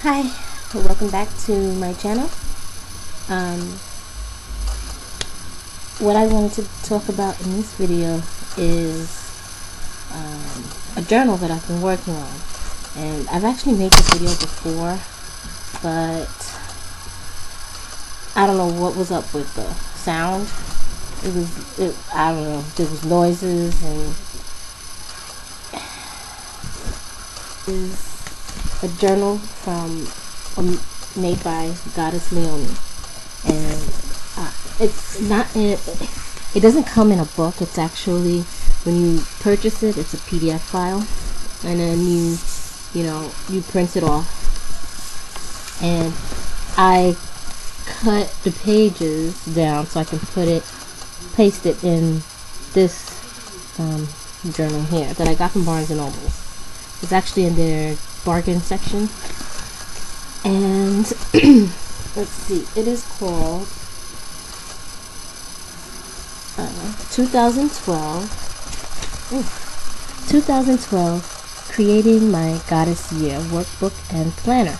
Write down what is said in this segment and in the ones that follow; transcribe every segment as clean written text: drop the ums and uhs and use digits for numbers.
Hi, welcome back to my channel. What I wanted to talk about in this video is a journal that I've been working on, and I've actually made this video before, but I don't know what was up with the sound. I don't know, there was noises, and is a journal made by Goddess Leonie, and it's not it doesn't come in a book. It's actually, when you purchase it, it's a PDF file, and then you print it off, and I cut the pages down so I can paste it in this journal here that I got from Barnes and Noble. It's actually in their bargain section, and let's see, it is called 2012 Creating My Goddess Year Workbook and Planner.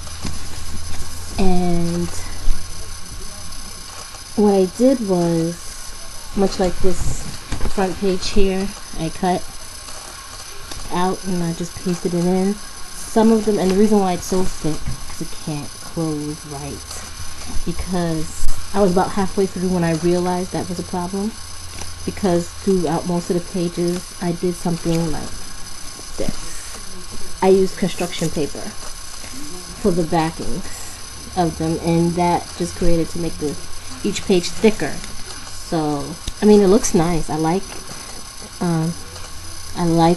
And what I did was, much like this front page here, I cut out and I just pasted it in. Some of them, and the reason why it's so thick is it can't close right, because I was about halfway through when I realized that was a problem, because throughout most of the pages I did something like this. I used construction paper for the backings of them, and that just created to make each page thicker. So I mean, it looks nice. I like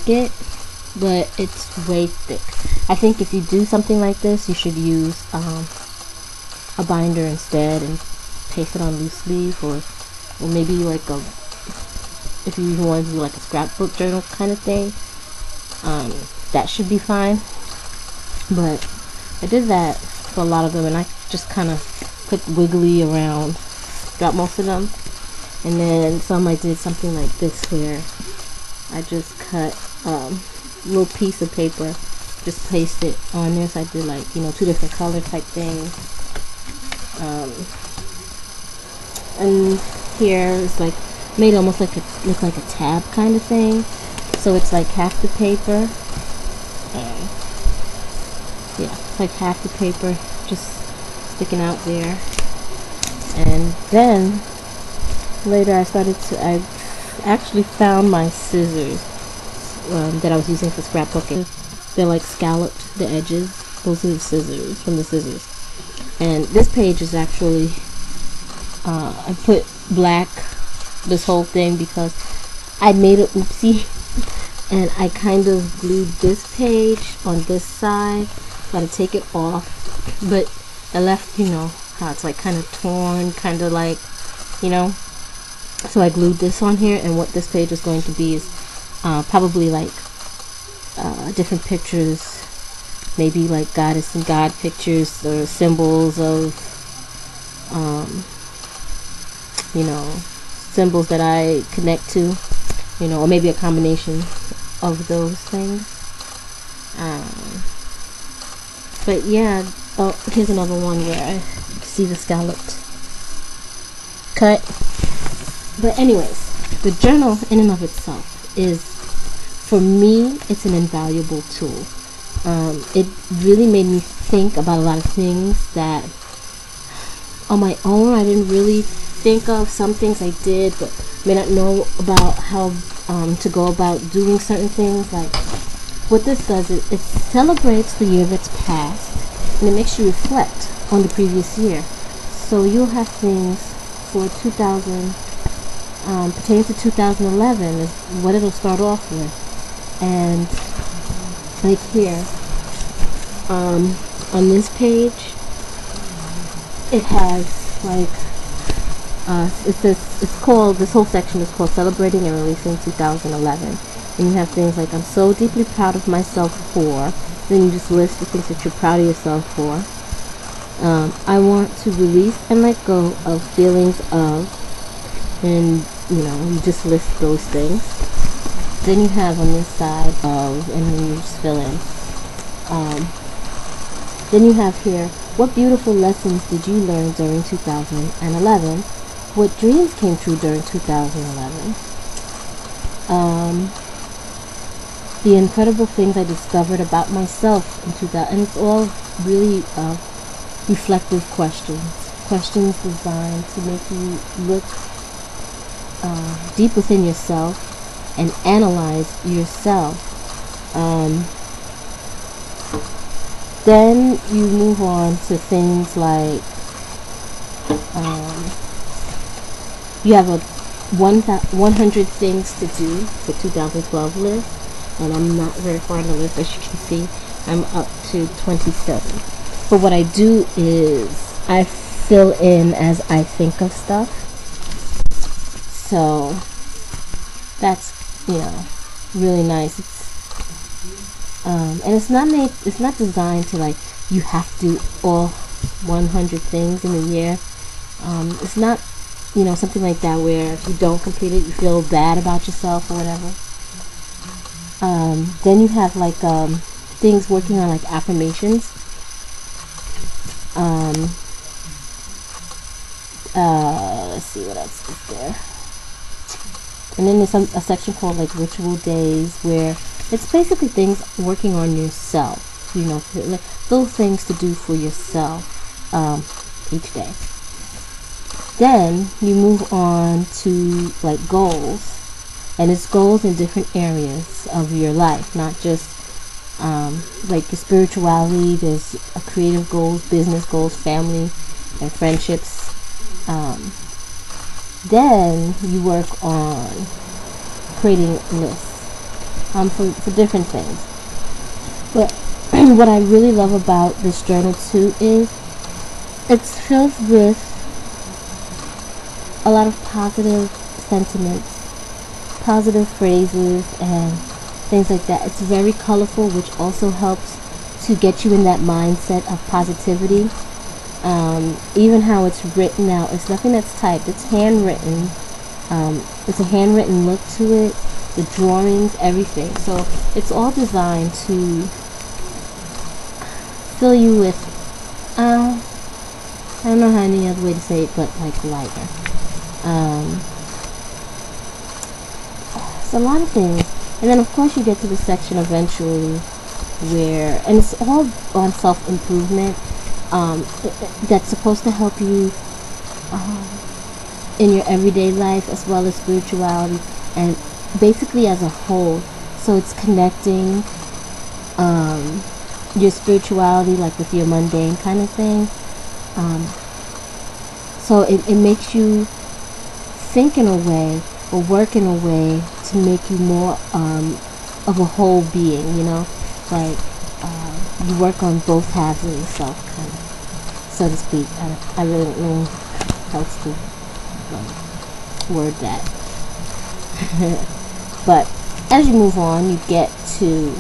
it, but it's way thick. I think if you do something like this, you should use a binder instead and paste it on loose leaf, or maybe like if you even want to do like a scrapbook journal kind of thing, that should be fine. But I did that for a lot of them, and I just kind of clicked wiggly around throughout most of them. And then some I did something like this, where I just cut little piece of paper, just paste it on there. So I did like, 2 different color type things. And here is like made almost like look like a tab kind of thing. So it's like half the paper. Yeah, it's like half the paper just sticking out there. And then later I actually found my scissors that I was using for scrapbooking. They're like scalloped, the edges. Those are the scissors, from the scissors. And this page is actually, I put black this whole thing because I made an oopsie, and I kind of glued this page on this side. Gotta take it off, but I left, how it's like kind of torn, kind of like, so I glued this on here, and what this page is going to be is probably like different pictures, maybe like goddess and god pictures, or symbols of symbols that I connect to, or maybe a combination of those things. But yeah, here's another one where I see the scalloped cut. But anyways, the journal in and of itself is, for me, it's an invaluable tool. It really made me think about a lot of things that on my own I didn't really think of. Some things I did, but may not know about how to go about doing certain things. Like what this does is it celebrates the year that's passed, and it makes you reflect on the previous year. So you'll have things for pertaining to 2011 is what it'll start off with. And like here, on this page, it has like this whole section is called Celebrating and Releasing 2011, and you have things like, I'm so deeply proud of myself for, then you just list the things that you're proud of yourself for. I want to release and let go of feelings of, and you just list those things. Then you have on this side of, and then you just fill in Then you have here, what beautiful lessons did you learn during 2011? What dreams came true during 2011? The incredible things I discovered about myself in 2000, and it's all really reflective questions designed to make you look deep within yourself and analyze yourself. Then you move on to things like you have a 100 things to do for 2012 list, and I'm not very far on the list, as you can see. I'm up to 27. But what I do is I fill in as I think of stuff. So that's, really nice. And it's not designed to, like, you have to do all 100 things in a year. It's not, something like that where if you don't complete it, you feel bad about yourself or whatever. Then you have, like, things working on, like, affirmations. Let's see what else is there. And then there's a section called, like, ritual days, where it's basically things working on yourself, like little things to do for yourself each day. Then you move on to, like, goals, and it's goals in different areas of your life, not just like your spirituality. There's a creative goals, business goals, family and friendships. Then you work on creating lists for different things. But what I really love about this journal too is it's filled with a lot of positive sentiments, positive phrases, and things like that. It's very colorful, which also helps to get you in that mindset of positivity. Even how it's written out, it's nothing that's typed, it's handwritten. It's a handwritten look to it, the drawings, everything. So it's all designed to fill you with, I don't know how any other way to say it, but like lighter. It's a lot of things. And then of course you get to the section eventually where, and it's all on self-improvement. That's supposed to help you in your everyday life as well as spirituality and basically as a whole. So it's connecting your spirituality like with your mundane kind of thing. So it makes you think in a way or work in a way to make you more of a whole being, like you work on both halves of yourself, kind of, so to speak. I really don't know how else to word that. But as you move on, you get to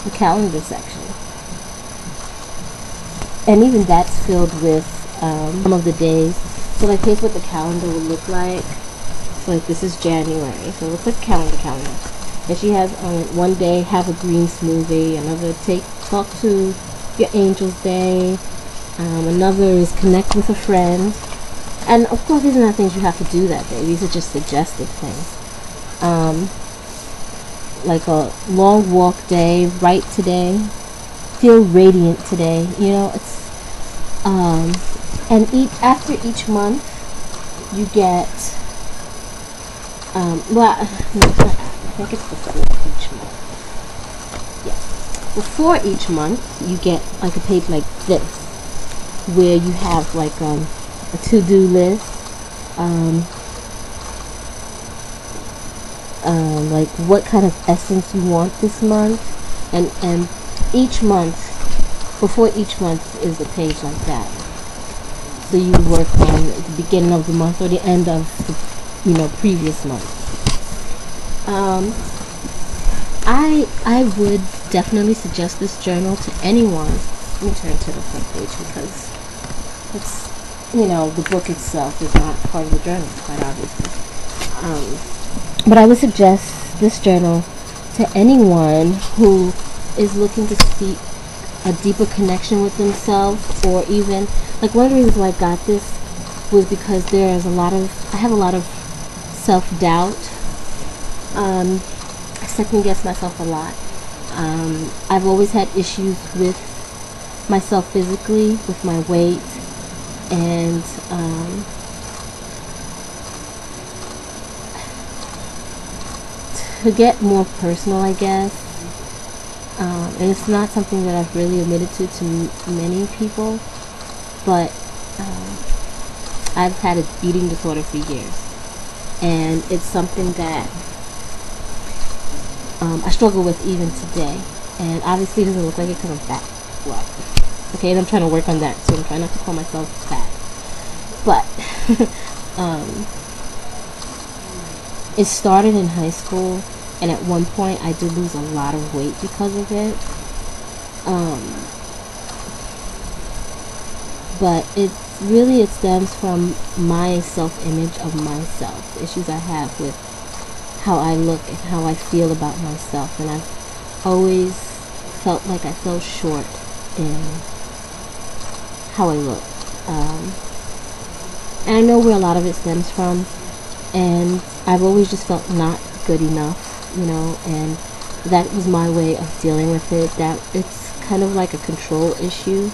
the calendar section, and even that's filled with some of the days. So like, here's what the calendar will look like. So like, this is January, so let's put calendar. And she has one day, have a green smoothie. Another, talk to your angels day. Another is connect with a friend. And of course, these are not things you have to do that day. These are just suggested things. Like a long walk day, write today, feel radiant today. It's and after each month, you get I think it's before each month. Yeah, before each month, you get like a page like this, where you have like a to-do list, like what kind of essence you want this month, and each month, before each month is a page like that. So you work on at the beginning of the month or the end of the previous month. I would definitely suggest this journal to anyone. Let me turn to the front page because it's, the book itself is not part of the journal, quite obviously. But I would suggest this journal to anyone who is looking to seek a deeper connection with themselves, or even like one of the reasons why I got this was because I have a lot of self-doubt. I second guess myself a lot. I've always had issues with myself physically, with my weight, and to get more personal, I guess, and it's not something that I've really admitted to many people, but I've had an eating disorder for years, and it's something that I struggle with even today. And obviously it doesn't look like it because I'm fat. Well, okay, and I'm trying to work on that, so I'm trying not to call myself fat. But it started in high school, and at one point I did lose a lot of weight because of it. But it stems from my self-image of myself, the issues I have with how I look and how I feel about myself, and I've always felt like I fell short in how I look. And I know where a lot of it stems from, and I've always just felt not good enough, and that was my way of dealing with it. That it's kind of like a control issue.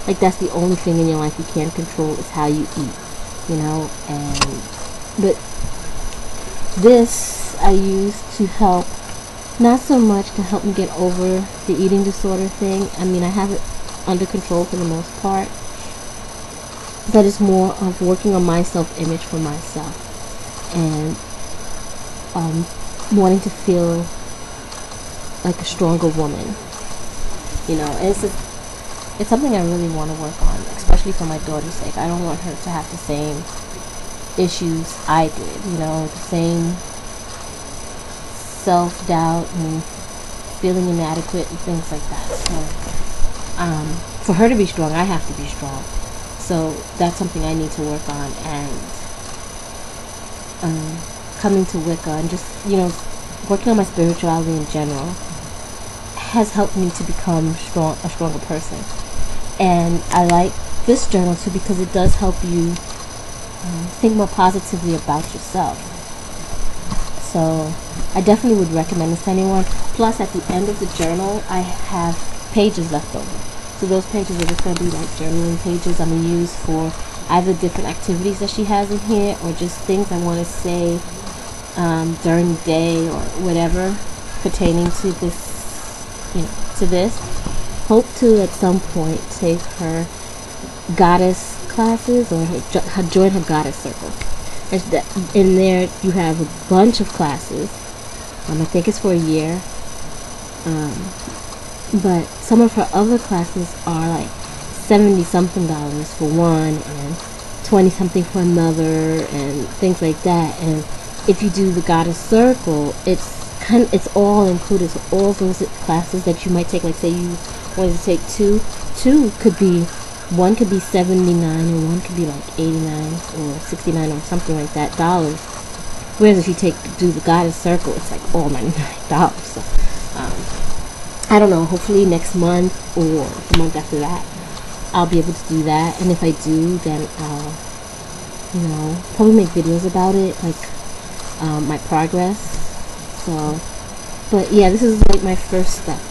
Like that's the only thing in your life you can't control is how you eat, but this I use to help, not so much to help me get over the eating disorder thing. I mean, I have it under control for the most part, but it's more of working on my self-image for myself, and wanting to feel like a stronger woman, and it's something I really want to work on, especially for my daughter's sake. I don't want her to have the same issues I did, the same self-doubt and feeling inadequate and things like that. So for her to be strong, I have to be strong. So that's something I need to work on, and coming to Wicca and just working on my spirituality in general has helped me to become a stronger person. And I like this journal too because it does help you think more positively about yourself. So I definitely would recommend this to anyone. Plus, at the end of the journal, I have pages left over. So those pages are just going to be like journaling pages I'm going to use for either different activities that she has in here, or just things I want to say during the day, or whatever pertaining to this. Hope to at some point take her goddess classes, or join her goddess circle. In there you have a bunch of classes. I think it's for a year. But some of her other classes are like $70-something for one, and $20-something for another, and things like that. And if you do the goddess circle, it's all included. So all those classes that you might take, like say you wanted to take one could be $79 and one could be like $89 or $69 or something like that dollars. Whereas if you do the goddess circle, it's like all $99. So I don't know, hopefully next month or the month after that I'll be able to do that. And if I do, then I'll probably make videos about it, like my progress. So, but yeah, this is like my first step,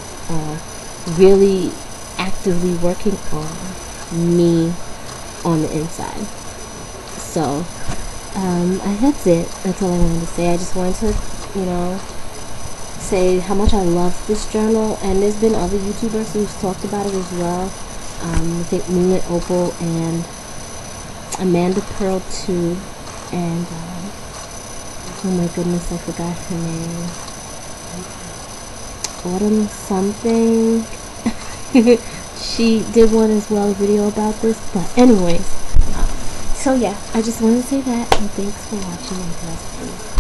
really actively working on me on the inside. So that's it. That's all I wanted to say. I just wanted to say how much I love this journal, and there's been other YouTubers who's talked about it as well. I think Moonlit Opal and Amanda Pearl too, and oh my goodness, I forgot her name. Autumn something. She did one as well, a video about this. But anyways, so yeah, I just wanted to say that, and thanks for watching, and guys, please.